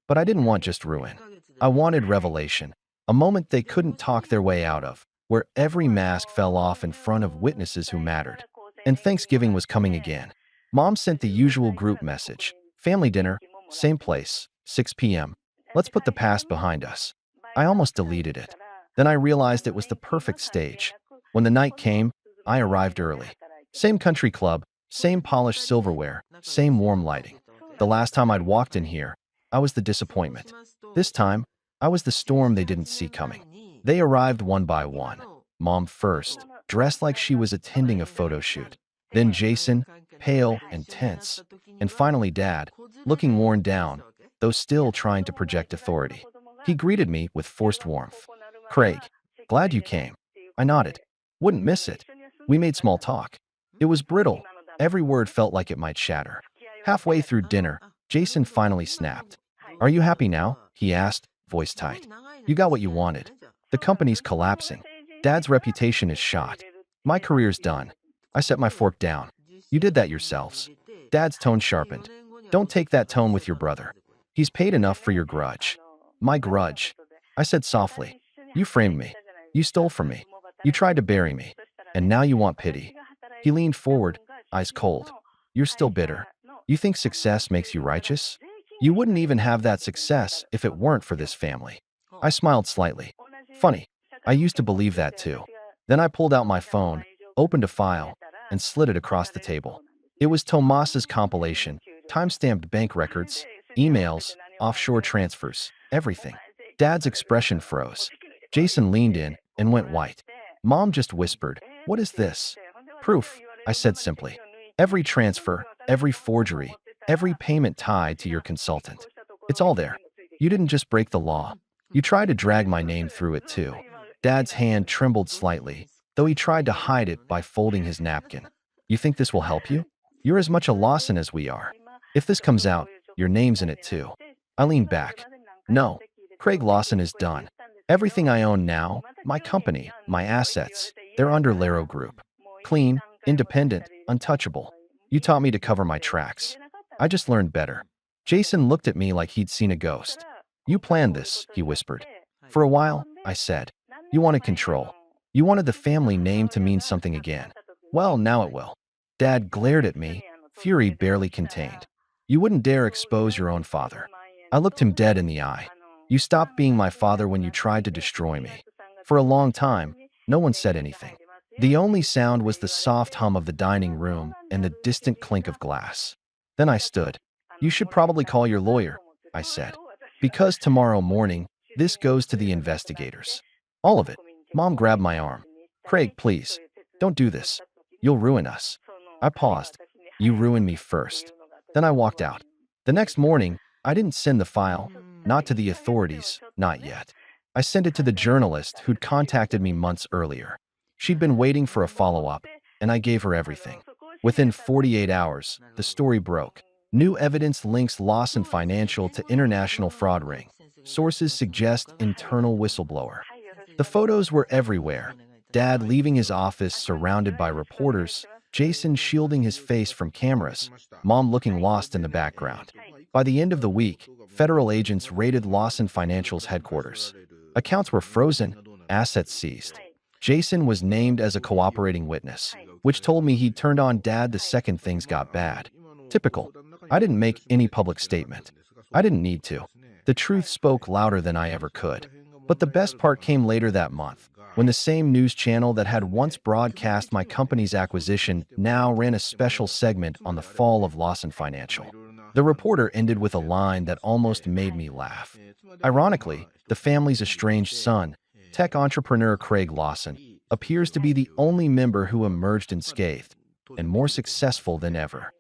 But I didn't want just ruin. I wanted revelation, a moment they couldn't talk their way out of, where every mask fell off in front of witnesses who mattered. And Thanksgiving was coming again. Mom sent the usual group message. Family dinner, same place, 6 p.m. Let's put the past behind us. I almost deleted it. Then I realized it was the perfect stage. When the night came, I arrived early. Same country club, same polished silverware, same warm lighting. The last time I'd walked in here, I was the disappointment. This time, I was the storm they didn't see coming. They arrived one by one. Mom first, dressed like she was attending a photo shoot. Then Jason, pale and tense. And finally Dad, looking worn down, though still trying to project authority. He greeted me with forced warmth. Craig, glad you came. I nodded. Wouldn't miss it. We made small talk. It was brittle. Every word felt like it might shatter. Halfway through dinner, Jason finally snapped. Are you happy now? He asked, voice tight. You got what you wanted. The company's collapsing. Dad's reputation is shot. My career's done. I set my fork down. You did that yourselves. Dad's tone sharpened. Don't take that tone with your brother. He's paid enough for your grudge. My grudge. I said softly. You framed me. You stole from me. You tried to bury me. And now you want pity. He leaned forward, eyes cold. You're still bitter. You think success makes you righteous? You wouldn't even have that success if it weren't for this family. I smiled slightly. Funny. I used to believe that too. Then I pulled out my phone, opened a file, and slid it across the table. It was Tomas's compilation, time-stamped bank records, emails, offshore transfers, everything. Dad's expression froze. Jason leaned in and went white. Mom just whispered, "What is this?" Proof, I said simply. Every transfer, every forgery, every payment tied to your consultant. It's all there. You didn't just break the law. You tried to drag my name through it too. Dad's hand trembled slightly, though he tried to hide it by folding his napkin. You think this will help you? You're as much a Lawson as we are. If this comes out, your name's in it too. I leaned back. No, Craig Lawson is done. Everything I own now, my company, my assets, they're under Laro Group. Clean, independent, untouchable. You taught me to cover my tracks. I just learned better. Jason looked at me like he'd seen a ghost. You planned this, he whispered. For a while, I said. You wanted control. You wanted the family name to mean something again. Well, now it will. Dad glared at me, fury barely contained. You wouldn't dare expose your own father. I looked him dead in the eye. You stopped being my father when you tried to destroy me. For a long time, no one said anything. The only sound was the soft hum of the dining room and the distant clink of glass. Then I stood. You should probably call your lawyer, I said. Because tomorrow morning, this goes to the investigators. All of it. Mom grabbed my arm. Craig, please. Don't do this. You'll ruin us. I paused. You ruined me first. Then I walked out. The next morning, I didn't send the file. Not to the authorities, not yet. I sent it to the journalist who'd contacted me months earlier. She'd been waiting for a follow-up, and I gave her everything. Within 48 hours, the story broke. New evidence links Lawson Financial to international fraud ring. Sources suggest internal whistleblower. The photos were everywhere. Dad leaving his office surrounded by reporters, Jason shielding his face from cameras, Mom looking lost in the background. By the end of the week, federal agents raided Lawson Financial's headquarters. Accounts were frozen, assets seized. Jason was named as a cooperating witness, which told me he'd turned on Dad the second things got bad. Typical. I didn't make any public statement. I didn't need to. The truth spoke louder than I ever could. But the best part came later that month, when the same news channel that had once broadcast my company's acquisition now ran a special segment on the fall of Lawson Financial. The reporter ended with a line that almost made me laugh. Ironically, the family's estranged son, tech entrepreneur Craig Lawson, appears to be the only member who emerged unscathed and more successful than ever.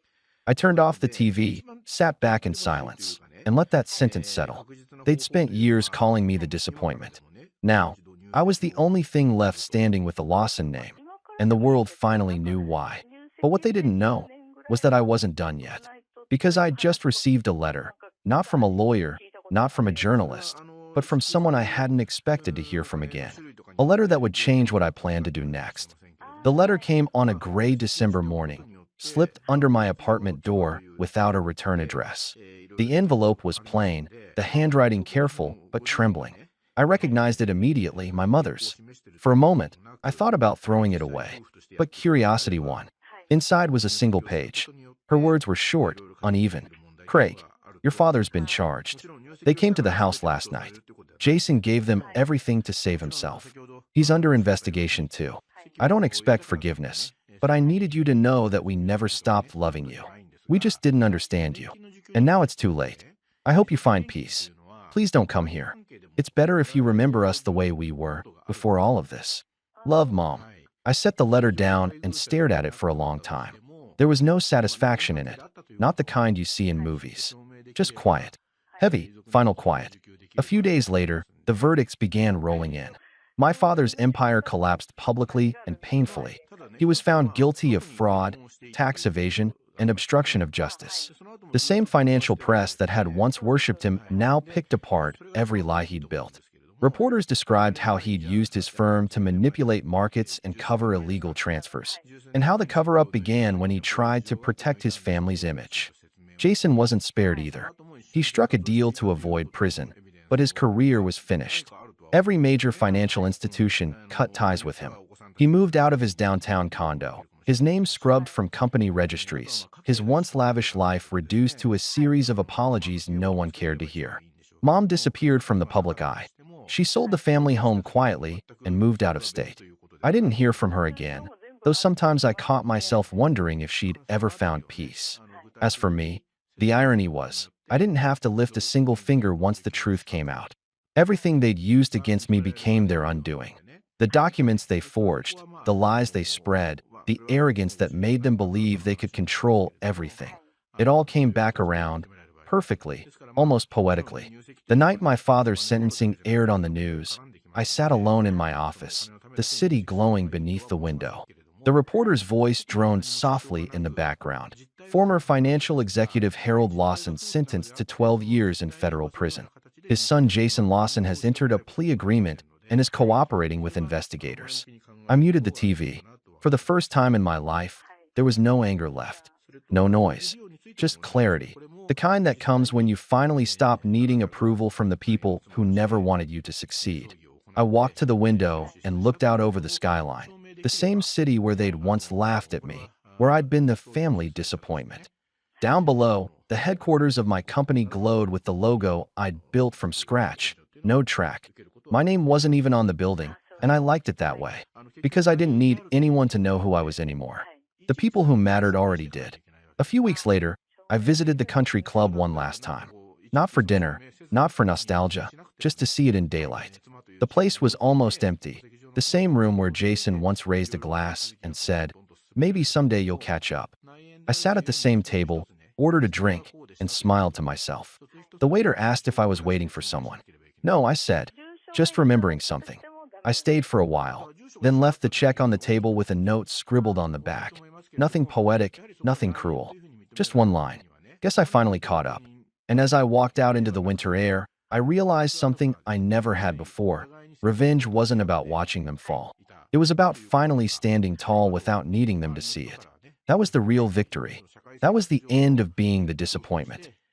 I turned off the TV, sat back in silence, and let that sentence settle. They'd spent years calling me the disappointment. Now, I was the only thing left standing with the Lawson name, and the world finally knew why. But what they didn't know was that I wasn't done yet. Because I'd just received a letter, not from a lawyer, not from a journalist, but from someone I hadn't expected to hear from again. A letter that would change what I planned to do next. The letter came on a gray December morning, slipped under my apartment door without a return address. The envelope was plain, the handwriting careful but trembling. I recognized it immediately, my mother's. For a moment, I thought about throwing it away, but curiosity won. Inside was a single page. Her words were short, uneven. Craig, your father's been charged. They came to the house last night. Jason gave them everything to save himself. He's under investigation too. I don't expect forgiveness, but I needed you to know that we never stopped loving you. We just didn't understand you. And now it's too late. I hope you find peace. Please don't come here. It's better if you remember us the way we were before all of this. Love, Mom. I set the letter down and stared at it for a long time. There was no satisfaction in it, not the kind you see in movies. Just quiet. Heavy, final quiet. A few days later, the verdicts began rolling in. My father's empire collapsed publicly and painfully. He was found guilty of fraud, tax evasion, and obstruction of justice. The same financial press that had once worshipped him now picked apart every lie he'd built. Reporters described how he'd used his firm to manipulate markets and cover illegal transfers, and how the cover-up began when he tried to protect his family's image. Jason wasn't spared either. He struck a deal to avoid prison, but his career was finished. Every major financial institution cut ties with him. He moved out of his downtown condo, his name scrubbed from company registries, his once lavish life reduced to a series of apologies no one cared to hear. Mom disappeared from the public eye. She sold the family home quietly and moved out of state. I didn't hear from her again, though sometimes I caught myself wondering if she'd ever found peace. As for me, the irony was, I didn't have to lift a single finger once the truth came out. Everything they'd used against me became their undoing. The documents they forged, the lies they spread, the arrogance that made them believe they could control everything. It all came back around, perfectly, almost poetically. The night my father's sentencing aired on the news, I sat alone in my office, the city glowing beneath the window. The reporter's voice droned softly in the background. Former financial executive Harold Lawson sentenced to 12 years in federal prison. His son Jason Lawson has entered a plea agreement and is cooperating with investigators. I muted the TV. For the first time in my life, there was no anger left. No noise. Just clarity. The kind that comes when you finally stop needing approval from the people who never wanted you to succeed. I walked to the window and looked out over the skyline. The same city where they'd once laughed at me, where I'd been the family disappointment. Down below, the headquarters of my company glowed with the logo I'd built from scratch. No track. My name wasn't even on the building, and I liked it that way, because I didn't need anyone to know who I was anymore. The people who mattered already did. A few weeks later, I visited the country club one last time. Not for dinner, not for nostalgia, just to see it in daylight. The place was almost empty, the same room where Jason once raised a glass and said, "Maybe someday you'll catch up." I sat at the same table, ordered a drink, and smiled to myself. The waiter asked if I was waiting for someone. No, I said, just remembering something. I stayed for a while, then left the check on the table with a note scribbled on the back. Nothing poetic, nothing cruel. Just one line. Guess I finally caught up. And as I walked out into the winter air, I realized something I never had before. Revenge wasn't about watching them fall. It was about finally standing tall without needing them to see it. That was the real victory. That was the end of being the disappointment.